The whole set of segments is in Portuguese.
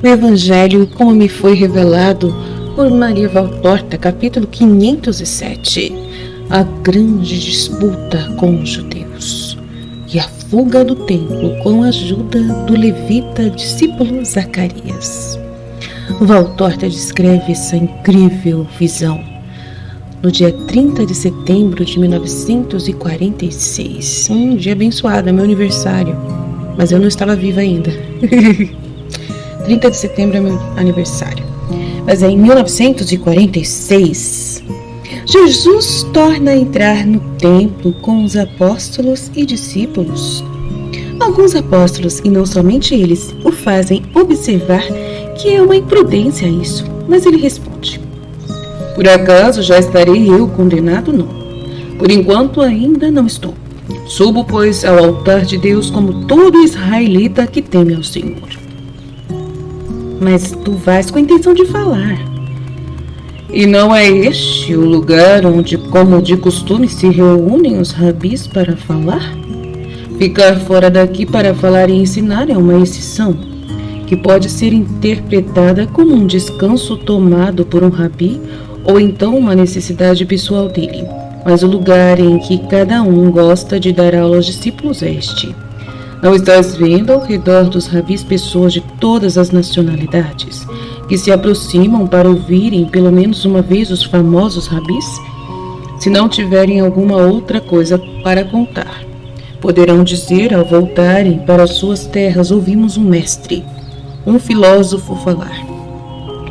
O Evangelho como me foi revelado por Maria Valtorta, capítulo 507. A grande disputa com os judeus e a fuga do templo com a ajuda do levita discípulo Zacarias. Valtorta descreve essa incrível visão no dia 30 de setembro de 1946. Um dia abençoado, é meu aniversário, mas eu não estava viva ainda. 30 de setembro é meu aniversário. Mas é em 1946, Jesus torna a entrar no templo com os apóstolos e discípulos. Alguns apóstolos, e não somente eles, o fazem observar que é uma imprudência isso, mas ele responde: por acaso já estarei eu condenado? Não. Por enquanto ainda não estou. Subo, pois, ao altar de Deus como todo israelita que teme ao Senhor. Mas tu vais com a intenção de falar. E não é este o lugar onde, como de costume, se reúnem os rabis para falar? Ficar fora daqui para falar e ensinar é uma exceção, que pode ser interpretada como um descanso tomado por um rabi, ou então uma necessidade pessoal dele. Mas o lugar em que cada um gosta de dar aula aos discípulos é este. Não estás vendo ao redor dos rabis pessoas de todas as nacionalidades que se aproximam para ouvirem pelo menos uma vez os famosos rabis? Se não tiverem alguma outra coisa para contar, poderão dizer ao voltarem para suas terras: ouvimos um mestre, um filósofo falar,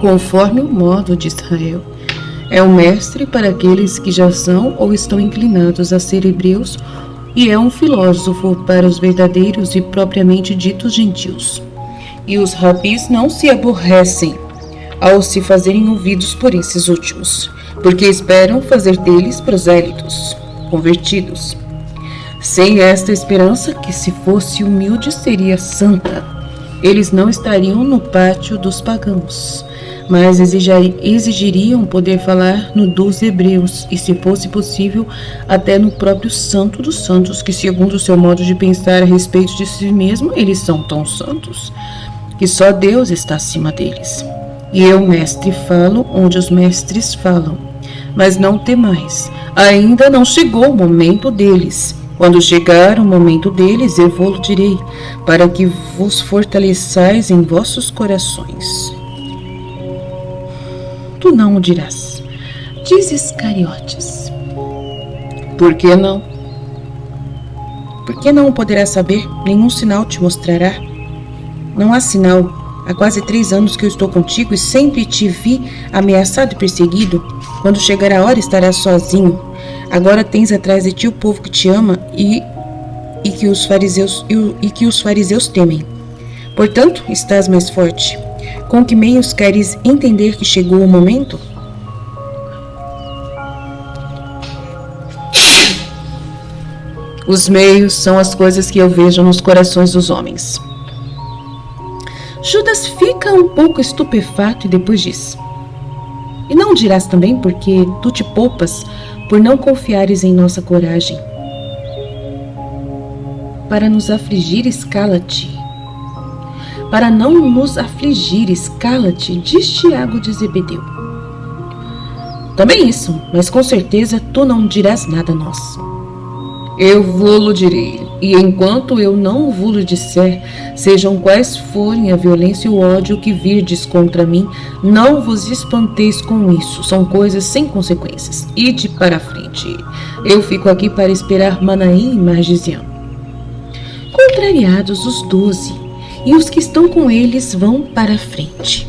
conforme o modo de Israel. É um mestre para aqueles que já são ou estão inclinados a ser hebreus, e é um filósofo para os verdadeiros e propriamente ditos gentios. E os rabis não se aborrecem ao se fazerem ouvidos por esses últimos, porque esperam fazer deles prosélitos, convertidos. Sem esta esperança, que se fosse humilde seria santa, eles não estariam no pátio dos pagãos, mas exigiriam poder falar no dos hebreus, e se fosse possível, até no próprio santo dos santos, que segundo o seu modo de pensar a respeito de si mesmo, eles são tão santos, que só Deus está acima deles. E eu, mestre, falo onde os mestres falam, mas não temais, ainda não chegou o momento deles. Quando chegar o momento deles, eu vou-lo direi, para que vos fortaleçais em vossos corações. Tu não o dirás, diz Iscariotes. Por que não? Porque não o poderás saber, nenhum sinal te mostrará. Não há sinal. Há quase 3 anos que eu estou contigo e sempre te vi ameaçado e perseguido. Quando chegar a hora, estarás sozinho. Agora tens atrás de ti o povo que te ama e que os fariseus temem. Portanto, estás mais forte. Com que meios queres entender que chegou o momento? Os meios são as coisas que eu vejo nos corações dos homens. Judas fica um pouco estupefato e depois diz: e não dirás também porque tu te poupas por não confiares em nossa coragem? Para nos afligires, cala-te. Para não nos afligires, cala-te, diz Tiago de Zebedeu. Também isso, mas com certeza tu não dirás nada a nós. Eu vô-lo direi, e enquanto eu não vô-lo disser, sejam quais forem a violência e o ódio que virdes contra mim, não vos espanteis com isso, são coisas sem consequências. Ide para a frente. Eu fico aqui para esperar Manaém e Margisião. Contrariados os 12, e os que estão com eles vão para a frente.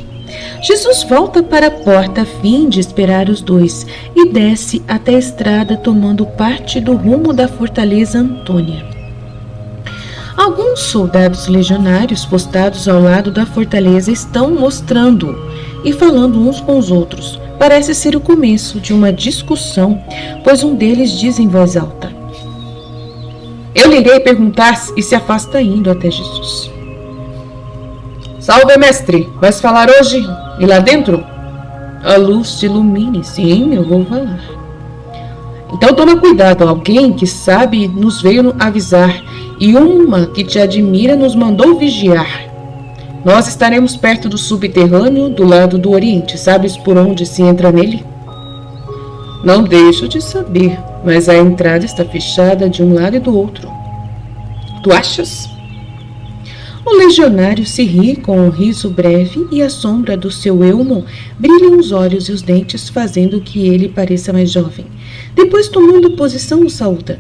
Jesus volta para a porta a fim de esperar os 2 e desce até a estrada, tomando parte do rumo da fortaleza Antônia. Alguns soldados legionários postados ao lado da fortaleza estão mostrando e falando uns com os outros. Parece ser o começo de uma discussão, pois um deles diz em voz alta: eu lhe irei perguntar, e se afasta indo até Jesus. Salve, mestre! Vais falar hoje? E lá dentro? A luz te ilumine. Sim, eu vou falar. Então toma cuidado. Alguém que sabe nos veio avisar, e uma que te admira nos mandou vigiar. Nós estaremos perto do subterrâneo, do lado do Oriente. Sabes por onde se entra nele? Não deixo de saber, mas a entrada está fechada de um lado e do outro. Tu achas? O legionário se ri com um riso breve e à sombra do seu elmo brilham os olhos e os dentes, fazendo que ele pareça mais jovem. Depois, tomando posição, o saúda.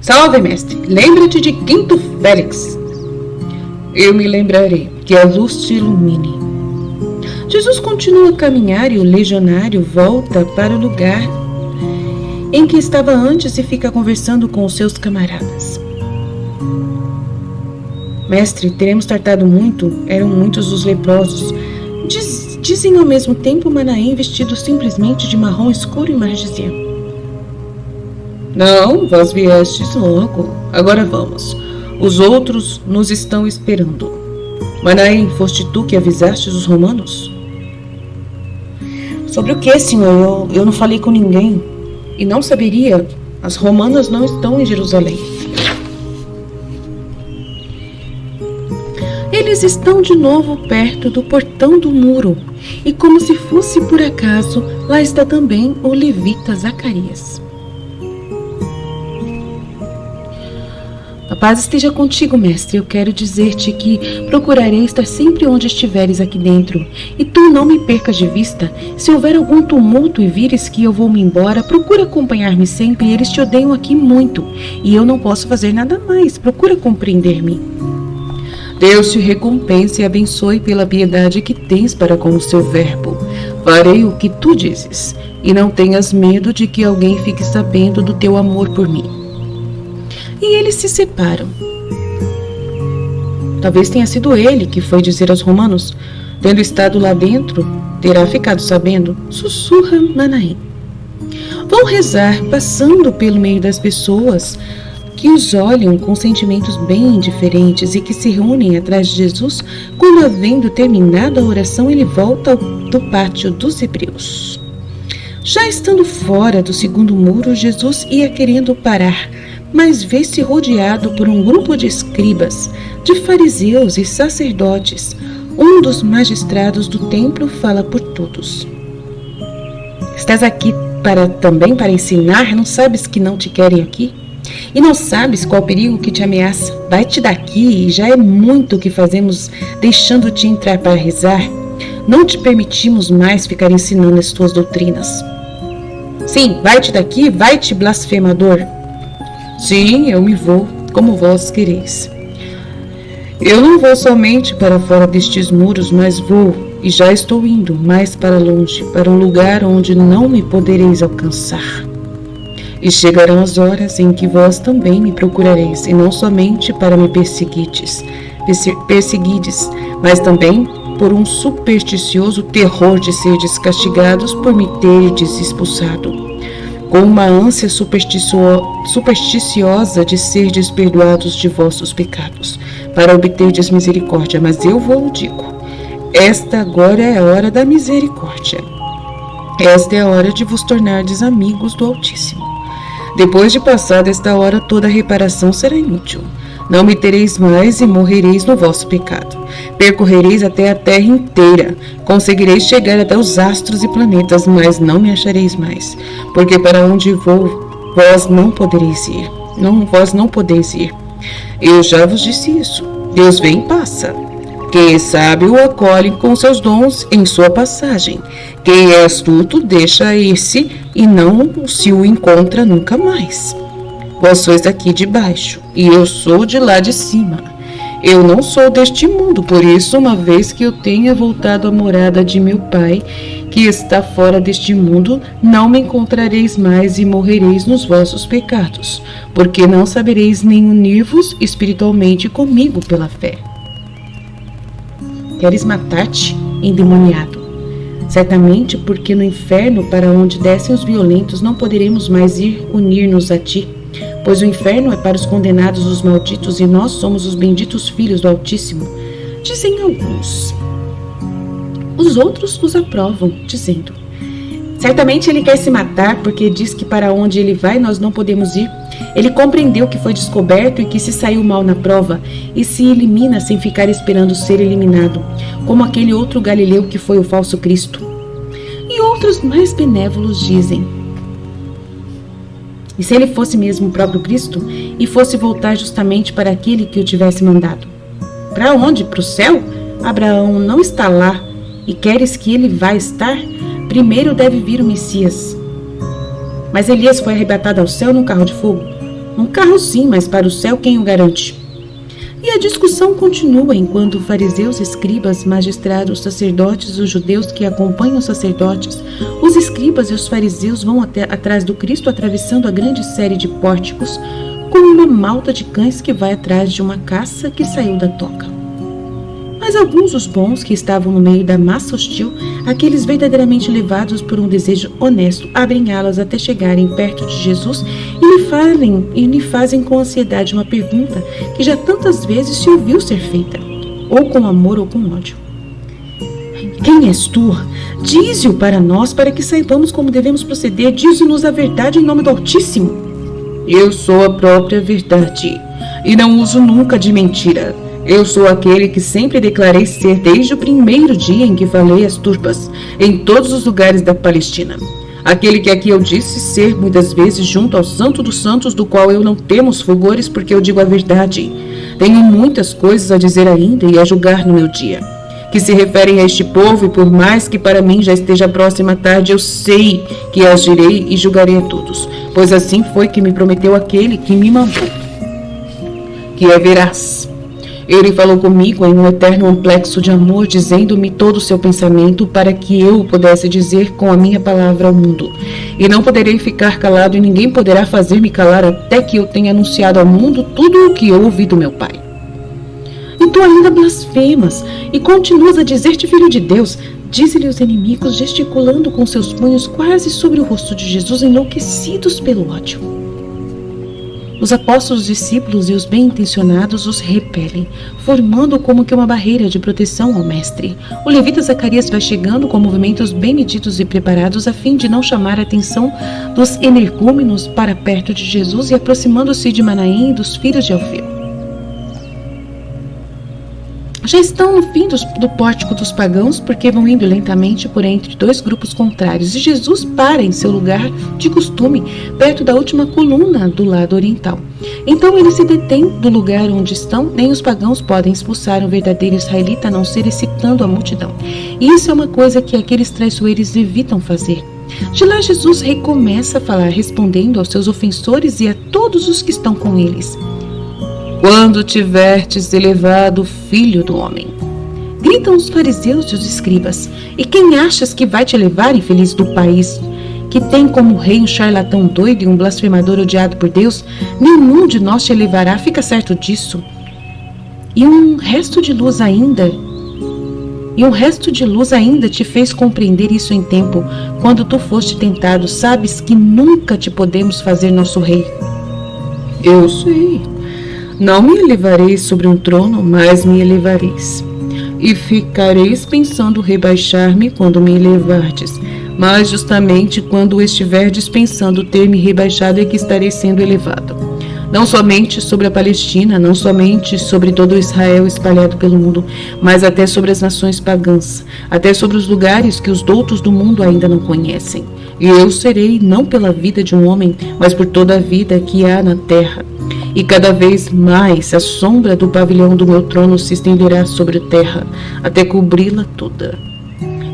Salve, mestre! Lembra-te de Quinto Félix. Eu me lembrarei, que a luz te ilumine. Jesus continua a caminhar e o legionário volta para o lugar em que estava antes e fica conversando com os seus camaradas. Mestre, teremos tratado muito, eram muitos os leprosos. Dizem ao mesmo tempo Manaém vestido simplesmente de marrom escuro e Margizia. Não, vós viestes logo. Agora vamos. Os outros nos estão esperando. Manaém, foste tu que avisaste os romanos? Sobre o que, senhor? Eu não falei com ninguém. E não saberia. As romanas não estão em Jerusalém. Eles estão de novo perto do portão do muro. E como se fosse por acaso, lá está também o levita Zacarias. A paz esteja contigo, mestre. Eu quero dizer-te que procurarei estar sempre onde estiveres aqui dentro. E tu não me percas de vista. Se houver algum tumulto e vires que eu vou-me embora, procura acompanhar-me sempre. Eles te odeiam aqui muito. E eu não posso fazer nada mais. Procura compreender-me. Deus te recompense e abençoe pela piedade que tens para com o seu verbo. Farei o que tu dizes. E não tenhas medo de que alguém fique sabendo do teu amor por mim. E eles se separam. Talvez tenha sido ele que foi dizer aos romanos, tendo estado lá dentro, terá ficado sabendo, sussurra Manaém. Vão rezar, passando pelo meio das pessoas que os olham com sentimentos bem diferentes e que se reúnem atrás de Jesus, quando, havendo terminado a oração, ele volta do pátio dos hebreus. Já estando fora do segundo muro, Jesus ia querendo parar, mas vê-se rodeado por um grupo de escribas, de fariseus e sacerdotes. Um dos magistrados do templo fala por todos. Estás aqui também para ensinar? Não sabes que não te querem aqui? E não sabes qual perigo que te ameaça? Vai-te daqui, e já é muito o que fazemos deixando-te entrar para rezar. Não te permitimos mais ficar ensinando as tuas doutrinas. Sim, vai-te daqui, vai-te, blasfemador. Sim, eu me vou, como vós quereis. Eu não vou somente para fora destes muros, mas vou, e já estou indo, mais para longe, para um lugar onde não me podereis alcançar. E chegarão as horas em que vós também me procurareis, e não somente para me perseguides, mas também por um supersticioso terror de serdes castigados por me terdes expulsado. Com uma ânsia supersticiosa de serdes perdoados de vossos pecados, para obterdes misericórdia. Mas eu vos digo, esta agora é a hora da misericórdia. Esta é a hora de vos tornardes amigos do Altíssimo. Depois de passada esta hora, toda reparação será inútil. Não me tereis mais e morrereis no vosso pecado. Percorrereis até a terra inteira. Conseguireis chegar até os astros e planetas, mas não me achareis mais. Porque para onde vou, vós não podereis ir. Vós não podeis ir. Eu já vos disse isso. Deus vem e passa. Quem é sábio o acolhe com seus dons em sua passagem. Quem é astuto deixa ir-se e não se o encontra nunca mais. Vós sois daqui de baixo, e eu sou de lá de cima. Eu não sou deste mundo, por isso, uma vez que eu tenha voltado à morada de meu Pai, que está fora deste mundo, não me encontrareis mais e morrereis nos vossos pecados, porque não sabereis nem unir-vos espiritualmente comigo pela fé. Queres matar-te, endemoniado? Certamente porque no inferno, para onde descem os violentos, não poderemos mais ir unir-nos a ti. Pois o inferno é para os condenados, os malditos, e nós somos os benditos filhos do Altíssimo, dizem alguns. Os outros os aprovam, dizendo: certamente ele quer se matar, porque diz que para onde ele vai nós não podemos ir. Ele compreendeu que foi descoberto e que se saiu mal na prova e se elimina sem ficar esperando ser eliminado, como aquele outro Galileu que foi o falso Cristo. E outros mais benévolos dizem: e se ele fosse mesmo o próprio Cristo e fosse voltar justamente para aquele que o tivesse mandado? Para onde? Para o céu? Abraão não está lá e queres que ele vá estar? Primeiro deve vir o Messias. Mas Elias foi arrebatado ao céu num carro de fogo? Num carro sim, mas para o céu quem o garante? E a discussão continua enquanto fariseus, escribas, magistrados, sacerdotes, os judeus que acompanham os sacerdotes, os escribas e os fariseus vão atrás do Cristo atravessando a grande série de pórticos como uma malta de cães que vai atrás de uma caça que saiu da toca. Mas alguns dos bons que estavam no meio da massa hostil, aqueles verdadeiramente levados por um desejo honesto, abrem alas até chegarem perto de Jesus e lhe fazem com ansiedade uma pergunta que já tantas vezes se ouviu ser feita, ou com amor ou com ódio. Quem és tu? Dize-o para nós, para que saibamos como devemos proceder. Dize-nos a verdade em nome do Altíssimo. Eu sou a própria verdade, e não uso nunca de mentira. Eu sou aquele que sempre declarei ser desde o primeiro dia em que falei às turpas, em todos os lugares da Palestina. Aquele que aqui eu disse ser muitas vezes junto ao Santo dos Santos, do qual eu não temo os fulgores, porque eu digo a verdade. Tenho muitas coisas a dizer ainda e a julgar no meu dia, que se referem a este povo, e por mais que para mim já esteja próxima a tarde, eu sei que agirei e julgarei a todos, pois assim foi que me prometeu aquele que me mandou, que é veraz. Ele falou comigo em um eterno amplexo de amor, dizendo-me todo o seu pensamento, para que eu o pudesse dizer com a minha palavra ao mundo. E não poderei ficar calado, e ninguém poderá fazer-me calar até que eu tenha anunciado ao mundo tudo o que eu ouvi do meu Pai. E tu ainda blasfemas, e continuas a dizer-te filho de Deus. Diz-lhe os inimigos, gesticulando com seus punhos quase sobre o rosto de Jesus, enlouquecidos pelo ódio. Os apóstolos, discípulos e os bem-intencionados os repelem, formando como que uma barreira de proteção ao mestre. O levita Zacarias vai chegando com movimentos bem medidos e preparados a fim de não chamar a atenção dos energúmenos para perto de Jesus e aproximando-se de Manaém e dos filhos de Alfeu. Já estão no fim do pórtico dos pagãos, porque vão indo lentamente por entre dois grupos contrários, e Jesus para em seu lugar de costume, perto da última coluna do lado oriental. Então ele se detém do lugar onde estão. Nem os pagãos podem expulsar um verdadeiro israelita, a não ser excitando a multidão. E isso é uma coisa que aqueles traiçoeiros evitam fazer. De lá Jesus recomeça a falar, respondendo aos seus ofensores e a todos os que estão com eles. Quando tiverdes elevado o Filho do Homem, gritam os fariseus e os escribas, e quem achas que vai te levar, infeliz do país, que tem como rei um charlatão doido e um blasfemador odiado por Deus? Nenhum de nós te elevará, fica certo disso. E um resto de luz ainda te fez compreender isso em tempo, quando tu foste tentado. Sabes que nunca te podemos fazer nosso rei. Eu sei. Não me elevareis sobre um trono, mas me elevareis. E ficareis pensando rebaixar-me quando me elevardes. Mas justamente quando estiverdes pensando ter me rebaixado é que estarei sendo elevado. Não somente sobre a Palestina, não somente sobre todo Israel espalhado pelo mundo, mas até sobre as nações pagãs, até sobre os lugares que os doutos do mundo ainda não conhecem. E eu serei não pela vida de um homem, mas por toda a vida que há na terra. E cada vez mais a sombra do pavilhão do meu trono se estenderá sobre a terra, até cobri-la toda.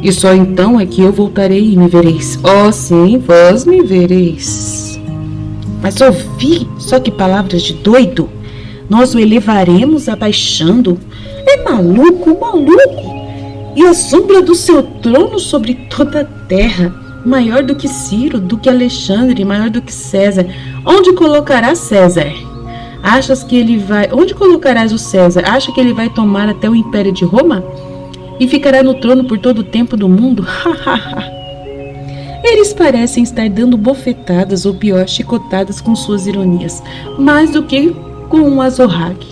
E só então é que eu voltarei e me vereis. Oh, sim, vós me vereis. Mas ouvi, só que palavras de doido. Nós o elevaremos abaixando. É maluco, maluco. E a sombra do seu trono sobre toda a terra, maior do que Ciro, do que Alexandre, maior do que César. Onde colocarás César? Achas que ele vai... Onde colocarás o César? Acha que ele vai tomar até o Império de Roma? E ficará no trono por todo o tempo do mundo? Eles parecem estar dando bofetadas, ou pior, chicotadas com suas ironias, mais do que com um azorrague.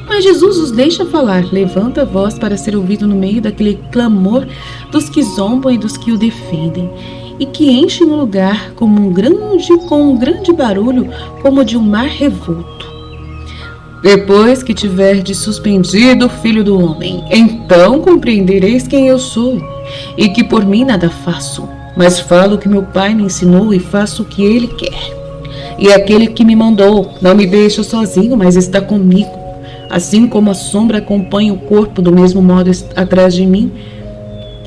Mas Jesus os deixa falar, levanta a voz para ser ouvido no meio daquele clamor dos que zombam e dos que o defendem. e que enchem o lugar com um grande barulho, como de um mar revolto. Depois que tiverdes suspendido o Filho do Homem, então compreendereis quem eu sou, e que por mim nada faço, mas falo o que meu Pai me ensinou e faço o que Ele quer. E aquele que me mandou não me deixa sozinho, mas está comigo. Assim como a sombra acompanha o corpo, do mesmo modo atrás de mim,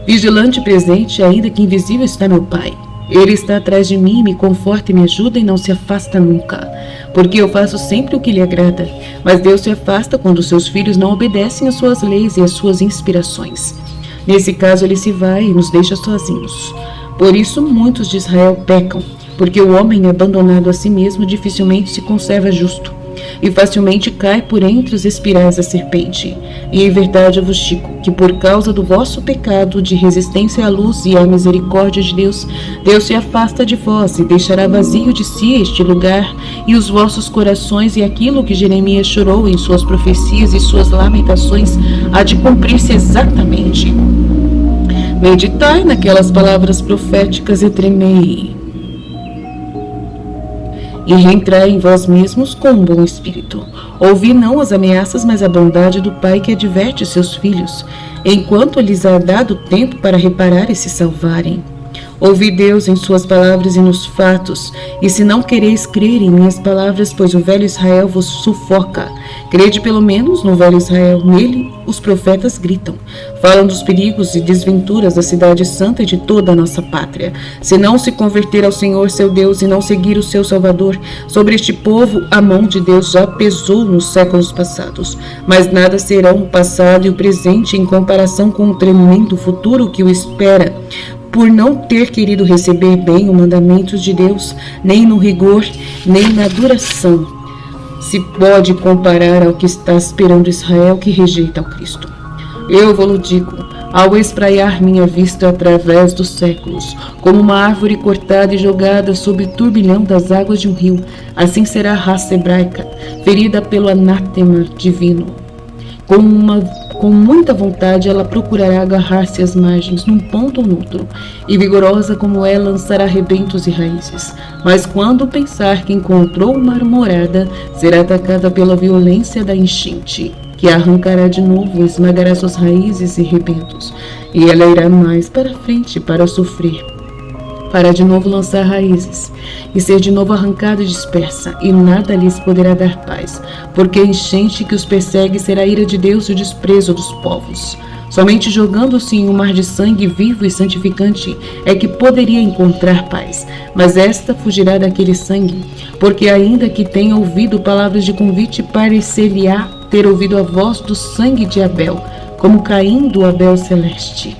vigilante e presente, ainda que invisível, está meu Pai. Ele está atrás de mim, me conforta e me ajuda e não se afasta nunca, porque eu faço sempre o que lhe agrada. Mas Deus se afasta quando seus filhos não obedecem às suas leis e às suas inspirações. Nesse caso, ele se vai e nos deixa sozinhos. Por isso, muitos de Israel pecam, porque o homem abandonado a si mesmo dificilmente se conserva justo, e facilmente cai por entre os espirais da serpente. E em verdade eu vos digo que por causa do vosso pecado de resistência à luz e à misericórdia de Deus, Deus se afasta de vós e deixará vazio de si este lugar e os vossos corações, e aquilo que Jeremias chorou em suas profecias e suas lamentações há de cumprir-se exatamente. Meditai naquelas palavras proféticas e tremei. E reentrai em vós mesmos com um bom espírito. Ouvi não as ameaças, mas a bondade do Pai que adverte seus filhos, enquanto lhes há dado tempo para reparar e se salvarem. Ouvi Deus em suas palavras e nos fatos, e se não quereis crer em minhas palavras, pois o velho Israel vos sufoca, crede pelo menos no velho Israel. Nele os profetas gritam, falam dos perigos e desventuras da cidade santa e de toda a nossa pátria. Se não se converter ao Senhor seu Deus e não seguir o seu Salvador, sobre este povo a mão de Deus já pesou nos séculos passados, mas nada serão o passado e o presente em comparação com o tremendo futuro que o espera, por não ter querido receber bem os mandamentos de Deus, nem no rigor, nem na duração se pode comparar ao que está esperando Israel, que rejeita o Cristo. Eu vou-lo digo, ao espraiar minha vista através dos séculos, como uma árvore cortada e jogada sob o turbilhão das águas de um rio, assim será a raça hebraica, ferida pelo anátema divino. Com muita vontade ela procurará agarrar-se às margens, num ponto ou noutro, e vigorosa como é, lançará rebentos e raízes. Mas quando pensar que encontrou uma morada, será atacada pela violência da enchente, que arrancará de novo, esmagará suas raízes e rebentos, e ela irá mais para frente para sofrer, para de novo lançar raízes, e ser de novo arrancada e dispersa, e nada lhes poderá dar paz, porque a enchente que os persegue será a ira de Deus e o desprezo dos povos. Somente jogando-se em um mar de sangue vivo e santificante é que poderia encontrar paz, mas esta fugirá daquele sangue, porque ainda que tenha ouvido palavras de convite, parecer-lhe-á ter ouvido a voz do sangue de Abel, como Caim do Abel celeste.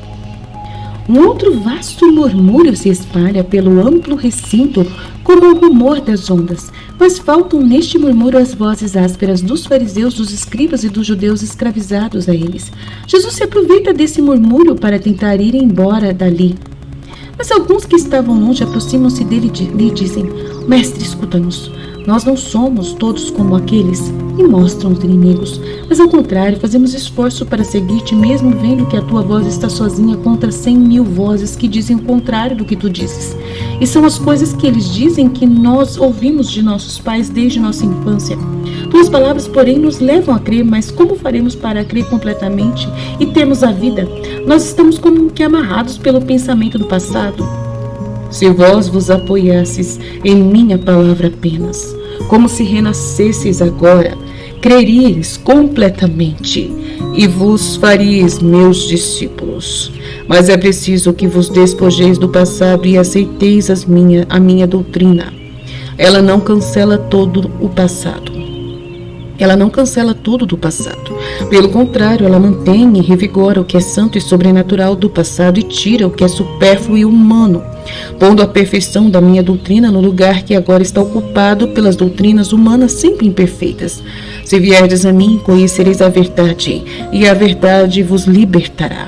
Um outro vasto murmúrio se espalha pelo amplo recinto, como o rumor das ondas, mas faltam neste murmúrio as vozes ásperas dos fariseus, dos escribas e dos judeus escravizados a eles. Jesus se aproveita desse murmúrio para tentar ir embora dali. Mas alguns que estavam longe aproximam-se dele e lhe dizem: Mestre, escuta-nos. Nós não somos todos como aqueles, e mostram os inimigos, mas ao contrário, fazemos esforço para seguir-te, mesmo vendo que a tua voz está sozinha contra 100.000 vozes que dizem o contrário do que tu dizes. E são as coisas que eles dizem que nós ouvimos de nossos pais desde nossa infância. Tuas palavras, porém, nos levam a crer, mas como faremos para crer completamente e termos a vida? Nós estamos como que amarrados pelo pensamento do passado. Se vós vos apoiasseis em minha palavra apenas, como se renascesseis agora, creríeis completamente e vos faríeis meus discípulos. Mas é preciso que vos despojeis do passado e aceiteis a minha doutrina. Ela não cancela todo o passado. Ela não cancela tudo do passado. Pelo contrário, ela mantém e revigora o que é santo e sobrenatural do passado e tira o que é supérfluo e humano, pondo a perfeição da minha doutrina no lugar que agora está ocupado pelas doutrinas humanas sempre imperfeitas. Se vierdes a mim, conhecereis a verdade, e a verdade vos libertará.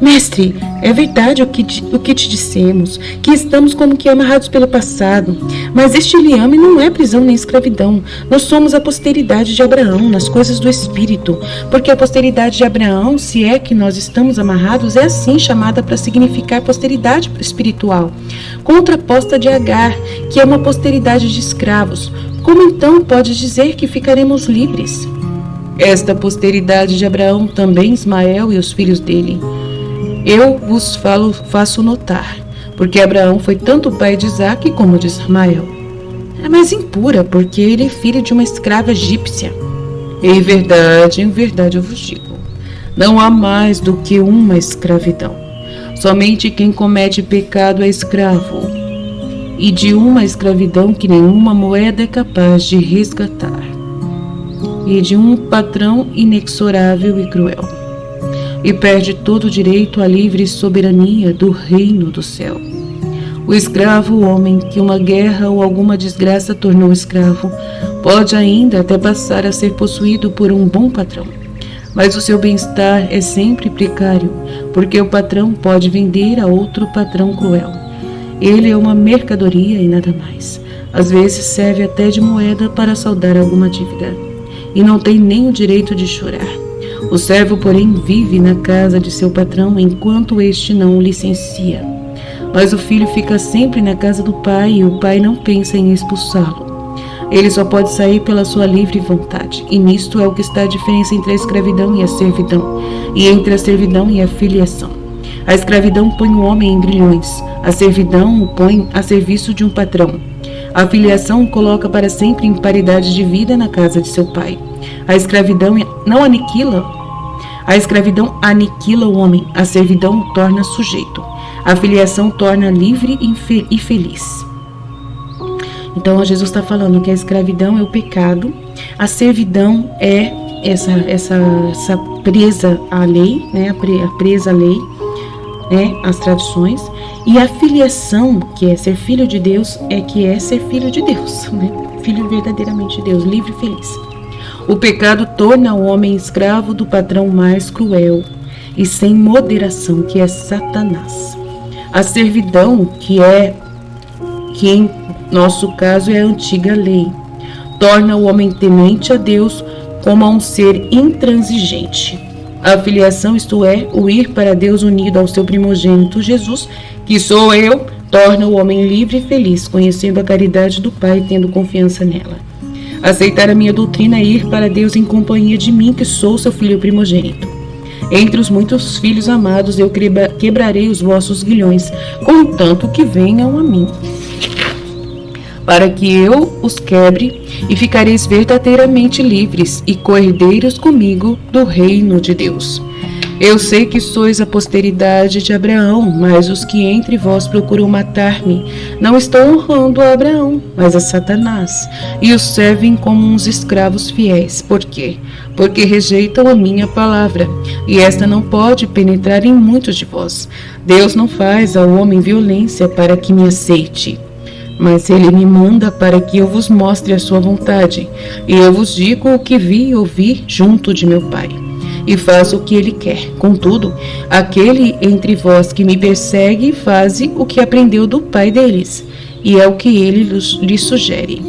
Mestre, é verdade o que te dissemos, que estamos como que amarrados pelo passado. Mas este liame não é prisão nem escravidão. Nós somos a posteridade de Abraão, nas coisas do Espírito. Porque a posteridade de Abraão, se é que nós estamos amarrados, é assim chamada para significar posteridade espiritual, contraposta de Agar, que é uma posteridade de escravos. Como então pode dizer que ficaremos livres? Esta posteridade de Abraão, também Ismael e os filhos dele. Eu vos faço notar, porque Abraão foi tanto pai de Isaque como de Ismael. É mais impura, porque ele é filho de uma escrava egípcia. Em verdade eu vos digo, não há mais do que uma escravidão. Somente quem comete pecado é escravo, e de uma escravidão que nenhuma moeda é capaz de resgatar, e de um patrão inexorável e cruel. E perde todo o direito à livre soberania do reino do céu. O escravo, o homem que uma guerra ou alguma desgraça tornou escravo, pode ainda até passar a ser possuído por um bom patrão. Mas o seu bem-estar é sempre precário, porque o patrão pode vender a outro patrão cruel. Ele é uma mercadoria e nada mais. Às vezes serve até de moeda para saldar alguma dívida, e não tem nem o direito de chorar. O servo, porém, vive na casa de seu patrão enquanto este não o licencia. Mas o filho fica sempre na casa do pai e o pai não pensa em expulsá-lo. Ele só pode sair pela sua livre vontade. E nisto é o que está a diferença entre a escravidão e a servidão, e entre a servidão e a filiação. A escravidão põe o homem em grilhões, a servidão o põe a serviço de um patrão. A filiação o coloca para sempre em paridade de vida na casa de seu pai. A escravidão aniquila o homem, a servidão o torna sujeito. A filiação torna livre e feliz. Então, Jesus está falando que a escravidão é o pecado, a servidão é essa presa à lei, né, a presa à lei, né, às tradições, e a filiação, que é ser filho de Deus, é ser filho de Deus, né, filho verdadeiramente de Deus, livre e feliz. O pecado torna o homem escravo do patrão mais cruel e sem moderação, que é Satanás. A servidão, que em nosso caso é a antiga lei, torna o homem temente a Deus como a um ser intransigente. A filiação, isto é, o ir para Deus unido ao seu primogênito Jesus, que sou eu, torna o homem livre e feliz, conhecendo a caridade do Pai e tendo confiança nela. Aceitar a minha doutrina é ir para Deus em companhia de mim, que sou seu filho primogênito. Entre os muitos filhos amados, eu quebrarei os vossos grilhões, contanto que venham a mim, para que eu os quebre, e ficareis verdadeiramente livres e co-herdeiros comigo do reino de Deus. Eu sei que sois a posteridade de Abraão, mas os que entre vós procuram matar-me não estão honrando a Abraão, mas a Satanás, e os servem como uns escravos fiéis. Por quê? Porque rejeitam a minha palavra, e esta não pode penetrar em muitos de vós. Deus não faz ao homem violência para que me aceite, mas ele me manda para que eu vos mostre a sua vontade, e eu vos digo o que vi e ouvi junto de meu Pai. E faço o que ele quer. Contudo, aquele entre vós que me persegue faz o que aprendeu do pai deles, e é o que ele lhes sugere.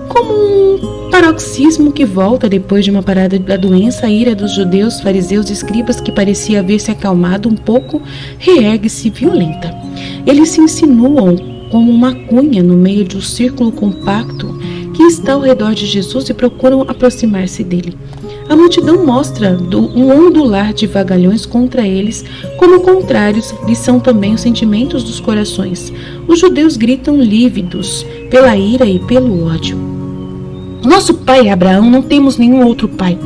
Como um paroxismo que volta depois de uma parada da doença, a ira dos judeus, fariseus e escribas, que parecia haver se acalmado um pouco, reergue-se violenta. Eles se insinuam como uma cunha no meio de um círculo compacto que está ao redor de Jesus e procuram aproximar-se dele. A multidão mostra um ondular de vagalhões contra eles, como contrários lhes são também os sentimentos dos corações. Os judeus gritam lívidos pela ira e pelo ódio. Nosso pai é Abraão, não temos nenhum outro pai.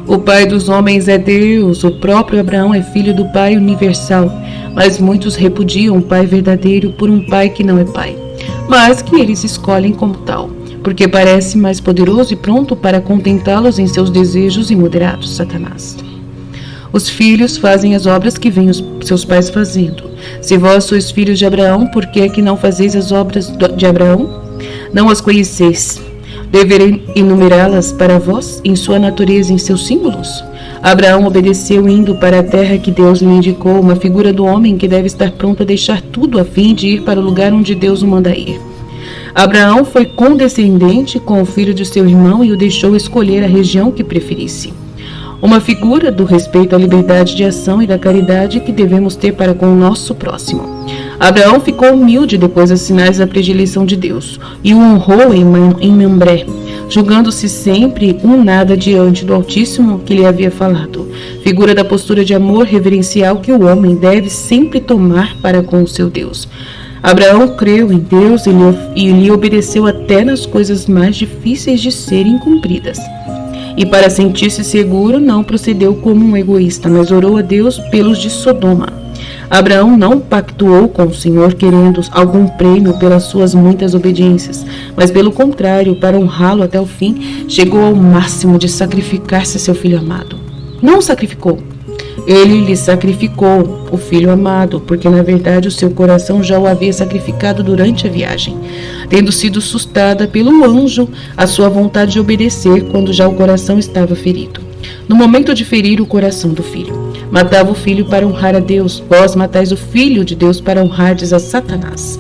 O pai dos homens é Deus, o próprio Abraão é filho do Pai universal, mas muitos repudiam o pai verdadeiro por um pai que não é pai, mas que eles escolhem como tal, porque parece mais poderoso e pronto para contentá-los em seus desejos imoderados, Satanás. Os filhos fazem as obras que veem os seus pais fazendo. Se vós sois filhos de Abraão, por que é que não fazeis as obras de Abraão? Não as conheceis. Deverei enumerá-las para vós, em sua natureza e em seus símbolos? Abraão obedeceu, indo para a terra que Deus lhe indicou, uma figura do homem que deve estar pronto a deixar tudo a fim de ir para o lugar onde Deus o manda ir. Abraão foi condescendente com o filho de seu irmão e o deixou escolher a região que preferisse. Uma figura do respeito à liberdade de ação e da caridade que devemos ter para com o nosso próximo. Abraão ficou humilde depois dos sinais da predileção de Deus e o honrou em Mamré, julgando-se sempre um nada diante do Altíssimo que lhe havia falado. Figura da postura de amor reverencial que o homem deve sempre tomar para com o seu Deus. Abraão creu em Deus e lhe obedeceu até nas coisas mais difíceis de serem cumpridas. E para sentir-se seguro, não procedeu como um egoísta, mas orou a Deus pelos de Sodoma. Abraão não pactuou com o Senhor querendo algum prêmio pelas suas muitas obediências, mas pelo contrário, para honrá-lo até o fim, chegou ao máximo de sacrificar-se a seu filho amado. Não o sacrificou. Ele lhe sacrificou o filho amado, porque na verdade o seu coração já o havia sacrificado durante a viagem, tendo sido sustada pelo anjo a sua vontade de obedecer quando já o coração estava ferido. No momento de ferir o coração do filho, matava o filho para honrar a Deus. Vós matais o filho de Deus para honrardes a Satanás.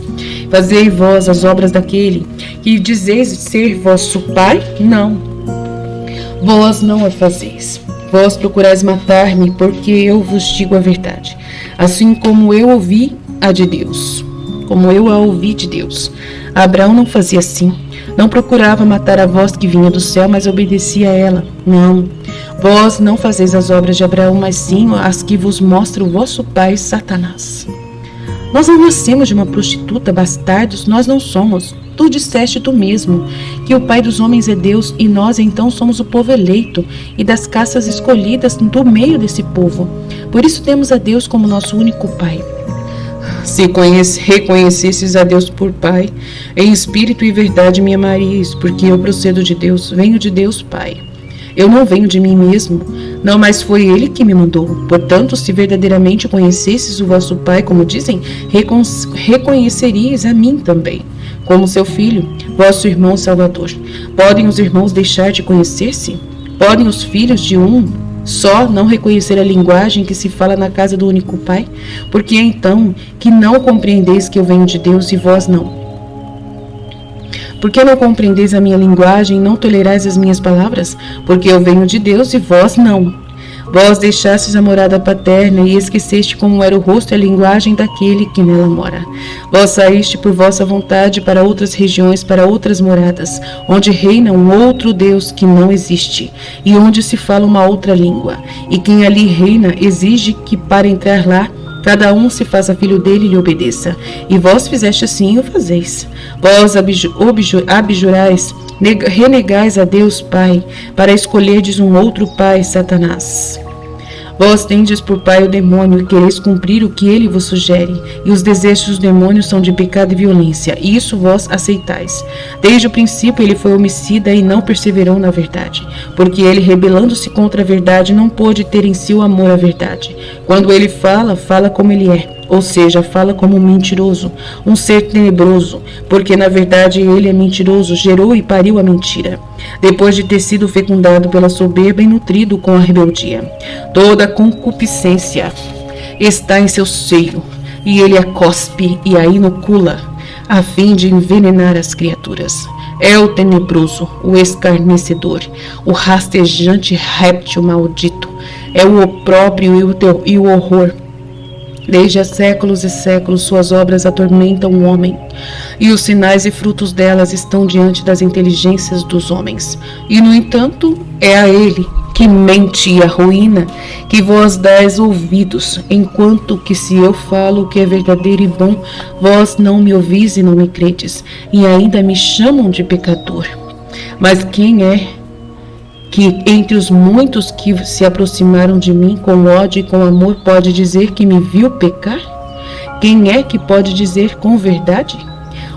Fazei vós as obras daquele que dizeis ser vosso pai? Não, vós não a fazeis. Vós procurais matar-me, porque eu vos digo a verdade, assim como eu ouvi a de Deus. Como eu a ouvi de Deus. Abraão não fazia assim. Não procurava matar a voz que vinha do céu, mas obedecia a ela. Não, vós não fazeis as obras de Abraão, mas sim as que vos mostra o vosso pai Satanás. Nós não nascemos de uma prostituta, bastardos, nós não somos. Tu disseste tu mesmo, que o pai dos homens é Deus, e nós então somos o povo eleito, e das castas escolhidas do meio desse povo. Por isso temos a Deus como nosso único pai. Se reconhecesses a Deus por Pai, em espírito e verdade me amaríeis, porque eu procedo de Deus, venho de Deus Pai. Eu não venho de mim mesmo, não, mas foi Ele que me mandou. Portanto, se verdadeiramente conhecesses o vosso Pai, como dizem, reconheceríeis a mim também, como seu filho, vosso irmão Salvador. Podem os irmãos deixar de conhecer-se? Podem os filhos de um só não reconhecer a linguagem que se fala na casa do único Pai? Porque então que não compreendeis que eu venho de Deus e vós não? Porque não compreendeis a minha linguagem e não tolerais as minhas palavras? Porque eu venho de Deus e vós não. Vós deixastes a morada paterna e esqueceste como era o rosto e a linguagem daquele que nela mora. Vós saíste por vossa vontade para outras regiões, para outras moradas, onde reina um outro Deus que não existe, e onde se fala uma outra língua. E quem ali reina exige que para entrar lá, cada um se faça filho dele e lhe obedeça. E vós fizeste assim e o fazeis. Vós abjurais, renegais a Deus Pai, para escolherdes um outro Pai, Satanás. Vós tendes por pai o demônio e quereis cumprir o que ele vos sugere, e os desejos do demônio são de pecado e violência, e isso vós aceitais. Desde o princípio ele foi homicida e não perseverou na verdade, porque ele, rebelando-se contra a verdade, não pôde ter em si o amor à verdade. Quando ele fala, fala como ele é, ou seja, fala como um mentiroso, um ser tenebroso, porque na verdade ele é mentiroso, gerou e pariu a mentira, depois de ter sido fecundado pela soberba e nutrido com a rebeldia. Toda concupiscência está em seu seio, e ele a cospe e a inocula, a fim de envenenar as criaturas. É o tenebroso, o escarnecedor, o rastejante réptil maldito, é o opróbrio e o horror. Desde há séculos e séculos suas obras atormentam o homem, e os sinais e frutos delas estão diante das inteligências dos homens. E, no entanto, é a ele que mente e arruína que vós dais ouvidos, enquanto que se eu falo o que é verdadeiro e bom, vós não me ouvis e não me credes, e ainda me chamam de pecador. Mas quem é que entre os muitos que se aproximaram de mim com ódio e com amor pode dizer que me viu pecar? Quem é que pode dizer com verdade?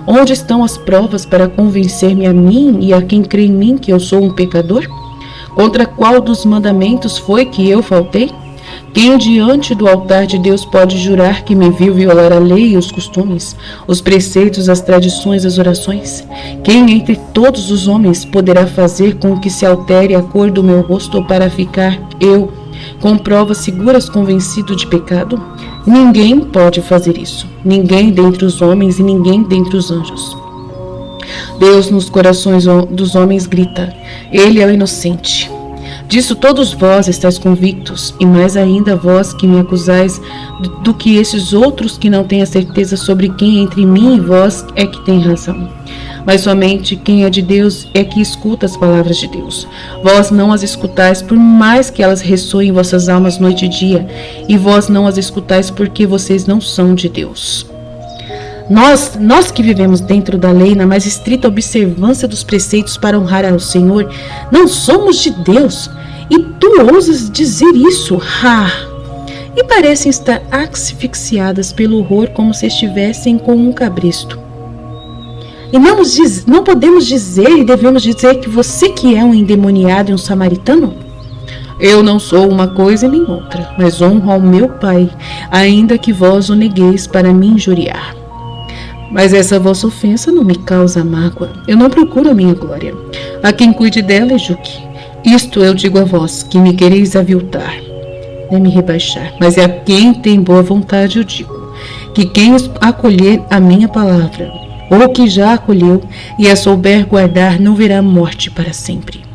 Onde estão as provas para convencer-me a mim e a quem crê em mim que eu sou um pecador? Contra qual dos mandamentos foi que eu faltei? Quem diante do altar de Deus pode jurar que me viu violar a lei e os costumes, os preceitos, as tradições, as orações? Quem entre todos os homens poderá fazer com que se altere a cor do meu rosto para ficar eu, com provas seguras, convencido de pecado? Ninguém pode fazer isso. Ninguém dentre os homens e ninguém dentre os anjos. Deus nos corações dos homens grita: Ele é o inocente. Disso todos vós estáis convictos, e mais ainda vós que me acusais do que esses outros que não têm a certeza sobre quem entre mim e vós é que tem razão. Mas somente quem é de Deus é que escuta as palavras de Deus. Vós não as escutais por mais que elas ressoem em vossas almas noite e dia, e vós não as escutais porque vocês não são de Deus. Nós que vivemos dentro da lei, na mais estrita observância dos preceitos para honrar ao Senhor, não somos de Deus. E tu ousas dizer isso? E parecem estar asfixiadas pelo horror como se estivessem com um cabresto. E não podemos dizer e devemos dizer que você que é um endemoniado e um samaritano? Eu não sou uma coisa nem outra, mas honro ao meu Pai, ainda que vós o negueis para me injuriar. Mas essa vossa ofensa não me causa mágoa. Eu não procuro a minha glória. A quem cuide dela é Juque. Isto eu digo a vós, que me quereis aviltar, nem me rebaixar. Mas é a quem tem boa vontade eu digo, que quem acolher a minha palavra, ou que já acolheu, e a souber guardar, não verá morte para sempre.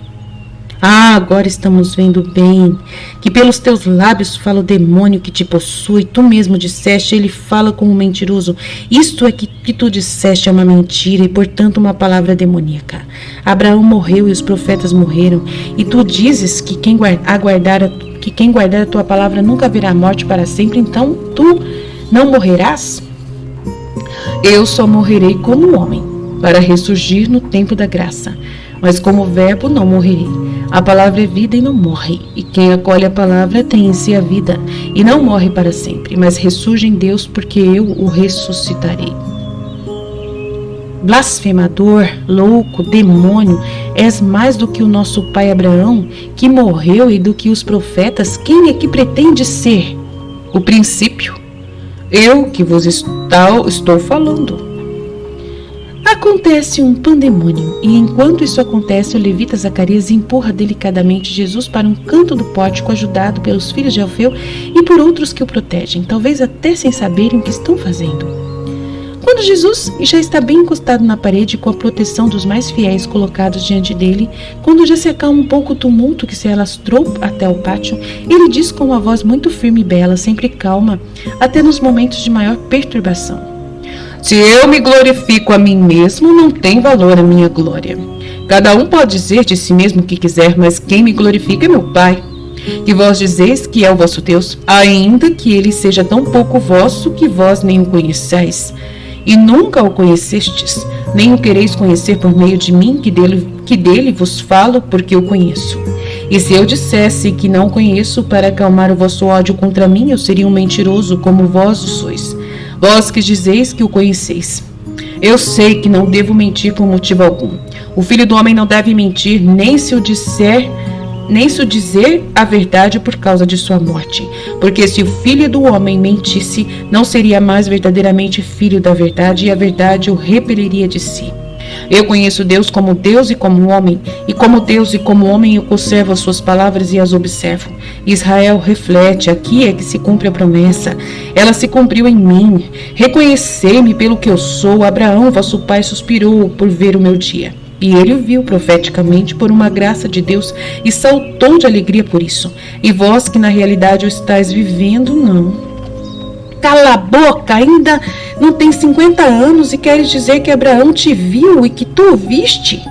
Agora estamos vendo bem, que pelos teus lábios fala o demônio que te possui. Tu mesmo disseste, ele fala como um mentiroso. Isto é que tu disseste é uma mentira e, portanto, uma palavra demoníaca. Abraão morreu e os profetas morreram, e tu dizes que quem guardar a tua palavra nunca verá morte para sempre, então tu não morrerás? Eu só morrerei como homem, para ressurgir no tempo da graça, mas como verbo não morrerei. A palavra é vida e não morre, e quem acolhe a palavra tem em si a vida, e não morre para sempre, mas ressurge em Deus, porque eu o ressuscitarei. Blasfemador, louco, demônio, és mais do que o nosso pai Abraão, que morreu, e do que os profetas. Quem é que pretende ser? O princípio. Eu que vos estou falando. Acontece um pandemônio, e enquanto isso acontece, o levita Zacarias empurra delicadamente Jesus para um canto do pórtico, ajudado pelos filhos de Alfeu e por outros que o protegem, talvez até sem saberem o que estão fazendo. Quando Jesus já está bem encostado na parede, com a proteção dos mais fiéis colocados diante dele, quando já se acalma um pouco o tumulto que se alastrou até o pátio, ele diz com uma voz muito firme e bela, sempre calma, até nos momentos de maior perturbação: Se eu me glorifico a mim mesmo, não tem valor a minha glória. Cada um pode dizer de si mesmo o que quiser, mas quem me glorifica é meu Pai. Que vós dizeis que é o vosso Deus, ainda que ele seja tão pouco vosso que vós nem o conheçais. E nunca o conhecestes, nem o quereis conhecer por meio de mim, que dele vos falo, porque o conheço. E se eu dissesse que não conheço para acalmar o vosso ódio contra mim, eu seria um mentiroso como vós o sois. Vós que dizeis que o conheceis. Eu sei que não devo mentir por motivo algum. O Filho do Homem não deve mentir, nem se o dizer a verdade por causa de sua morte. Porque se o Filho do Homem mentisse, não seria mais verdadeiramente filho da verdade, e a verdade o repeliria de si. Eu conheço Deus como Deus e como homem, e como Deus e como homem eu conservo as suas palavras e as observo. Israel reflete, aqui é que se cumpre a promessa. Ela se cumpriu em mim. Reconhecei-me pelo que eu sou. Abraão, vosso pai, suspirou por ver o meu dia. E ele o viu profeticamente por uma graça de Deus e saltou de alegria por isso. E vós que na realidade o estáis vivendo, não. Cala a boca, ainda não tem 50 anos e queres dizer que Abraão te viu e que tu o viste?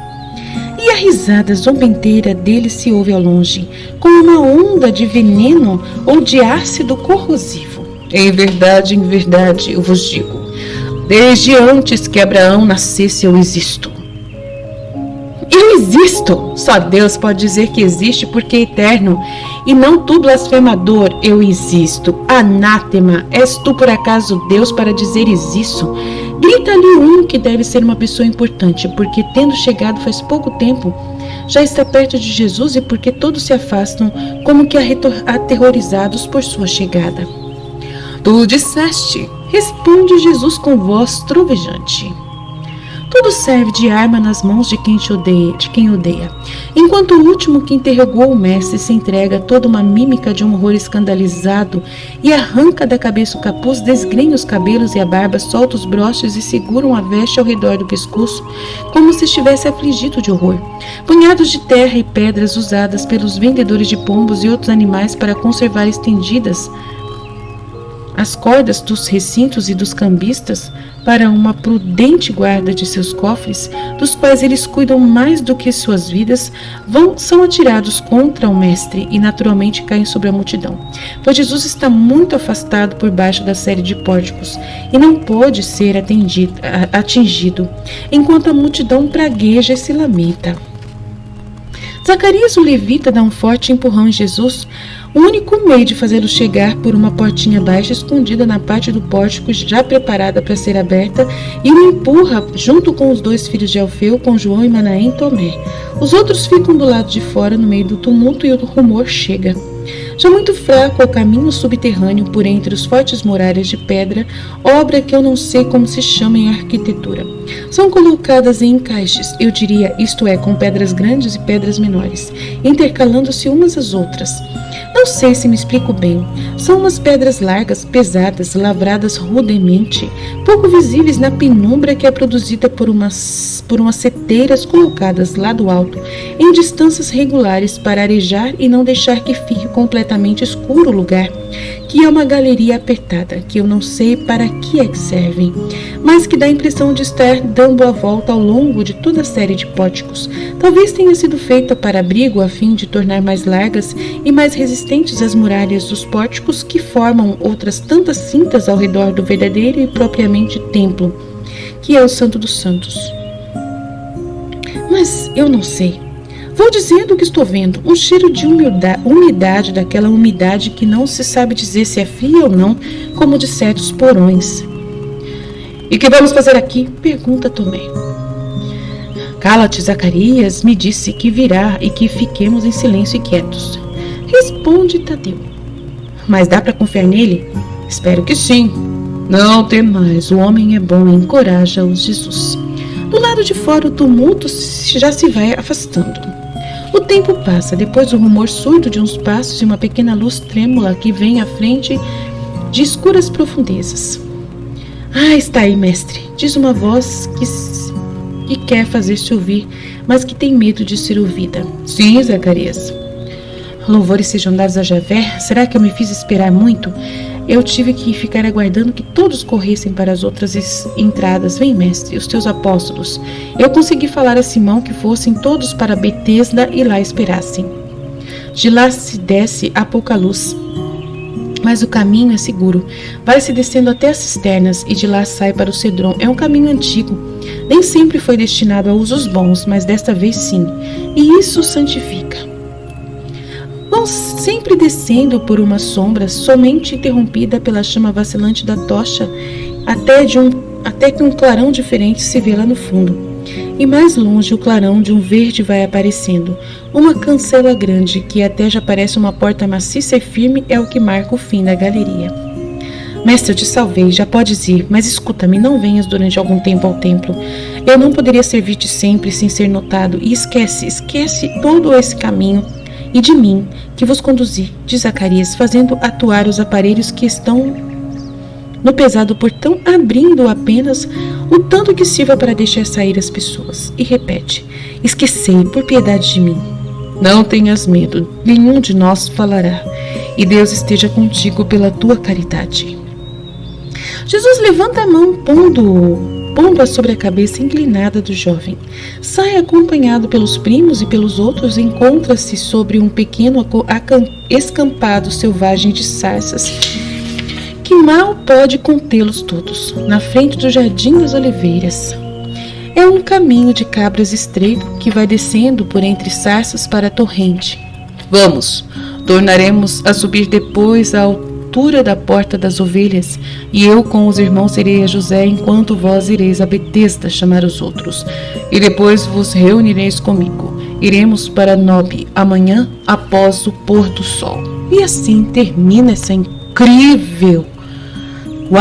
E a risada zombenteira dele se ouve ao longe, como uma onda de veneno ou de ácido corrosivo. Em verdade, eu vos digo, desde antes que Abraão nascesse eu existo. Eu existo! Só Deus pode dizer que existe porque é eterno. E não tu, blasfemador, eu existo. Anátema, és tu por acaso Deus para dizeres isso? Grita-lhe um que deve ser uma pessoa importante, porque tendo chegado faz pouco tempo, já está perto de Jesus e por que todos se afastam, como que aterrorizados por sua chegada? Tu disseste, responde Jesus com voz trovejante. Tudo serve de arma nas mãos de quem odeia. Enquanto o último que interrogou o mestre se entrega a toda uma mímica de um horror escandalizado e arranca da cabeça o capuz, desgrenha os cabelos e a barba, solta os broches e seguram a veste ao redor do pescoço, como se estivesse afligido de horror. Punhados de terra e pedras usadas pelos vendedores de pombos e outros animais para conservar estendidas as cordas dos recintos e dos cambistas para uma prudente guarda de seus cofres, dos quais eles cuidam mais do que suas vidas, são atirados contra o mestre e naturalmente caem sobre a multidão, pois Jesus está muito afastado por baixo da série de pórticos e não pode ser atingido, enquanto a multidão pragueja e se lamenta. Zacarias, o levita, dá um forte empurrão em Jesus, o único meio de fazê-lo chegar por uma portinha baixa escondida na parte do pórtico já preparada para ser aberta, e o empurra junto com os 2 filhos de Alfeu, com João e Manaém e Tomé. Os outros ficam do lado de fora no meio do tumulto e o rumor chega. Já muito fraco ao caminho subterrâneo por entre os fortes muralhas de pedra, obra que eu não sei como se chama em arquitetura. São colocadas em encaixes, eu diria, isto é, com pedras grandes e pedras menores, intercalando-se umas às outras. Não sei se me explico bem. São umas pedras largas, pesadas, lavradas rudemente, pouco visíveis na penumbra que é produzida por umas seteiras colocadas lá do alto, em distâncias regulares para arejar e não deixar que fique completamente escuro o lugar, que é uma galeria apertada, que eu não sei para que é que servem, mas que dá a impressão de estar dando a volta ao longo de toda a série de pórticos. Talvez tenha sido feita para abrigo a fim de tornar mais largas e mais resistentes as muralhas dos pórticos que formam outras tantas cintas ao redor do verdadeiro e propriamente templo, que é o Santo dos Santos. Mas eu não sei. Vou dizendo o que estou vendo, um cheiro de umidade, daquela umidade que não se sabe dizer se é fria ou não, como de certos porões. E que vamos fazer aqui? Pergunta Tomé. Cala-te, Zacarias me disse que virá e que fiquemos em silêncio e quietos. Responde Tadeu. Mas dá para confiar nele? Espero que sim. Não tem mais, o homem é bom e encoraja-os Jesus. Do lado de fora o tumulto já se vai afastando. O tempo passa, depois o rumor surdo de uns passos e uma pequena luz trêmula que vem à frente de escuras profundezas. Ah, está aí, mestre, diz uma voz que quer fazer-se ouvir, mas que tem medo de ser ouvida. Sim, Zacarias. Louvores sejam dados a Javé. Será que eu me fiz esperar muito? Eu tive que ficar aguardando que todos corressem para as outras entradas. Vem, mestre, os teus apóstolos. Eu consegui falar a Simão que fossem todos para Betesda e lá esperassem. De lá se desce a pouca luz, mas o caminho é seguro. Vai-se descendo até as cisternas e de lá sai para o Cedron. É um caminho antigo. Nem sempre foi destinado a usos bons, mas desta vez sim. E isso santifica. Vão sempre descendo por uma sombra, somente interrompida pela chama vacilante da tocha, até que um clarão diferente se vê lá no fundo. E mais longe o clarão de um verde vai aparecendo. Uma cancela grande, que até já parece uma porta maciça e firme, é o que marca o fim da galeria. Mestre, eu te salvei, já podes ir, mas escuta-me, não venhas durante algum tempo ao templo. Eu não poderia servir-te sempre sem ser notado, e esquece todo esse caminho e de mim, que vos conduzi, diz Zacarias, fazendo atuar os aparelhos que estão no pesado portão, abrindo apenas o tanto que sirva para deixar sair as pessoas. E repete, esquecei, por piedade de mim. Não tenhas medo, nenhum de nós falará, e Deus esteja contigo pela tua caridade. Jesus levanta a mão, pondo-a sobre a cabeça inclinada do jovem. Sai acompanhado pelos primos e pelos outros, encontra-se sobre um pequeno escampado selvagem de sarças, que mal pode contê-los todos, na frente do jardim das oliveiras. É um caminho de cabras estreito que vai descendo por entre sarças para a torrente. Vamos, tornaremos a subir depois à altura da porta das ovelhas, e eu com os irmãos irei a José, enquanto vós ireis a Betesda chamar os outros, e depois vos reunireis comigo. Iremos para Nob amanhã após o pôr do sol. E assim termina essa incrível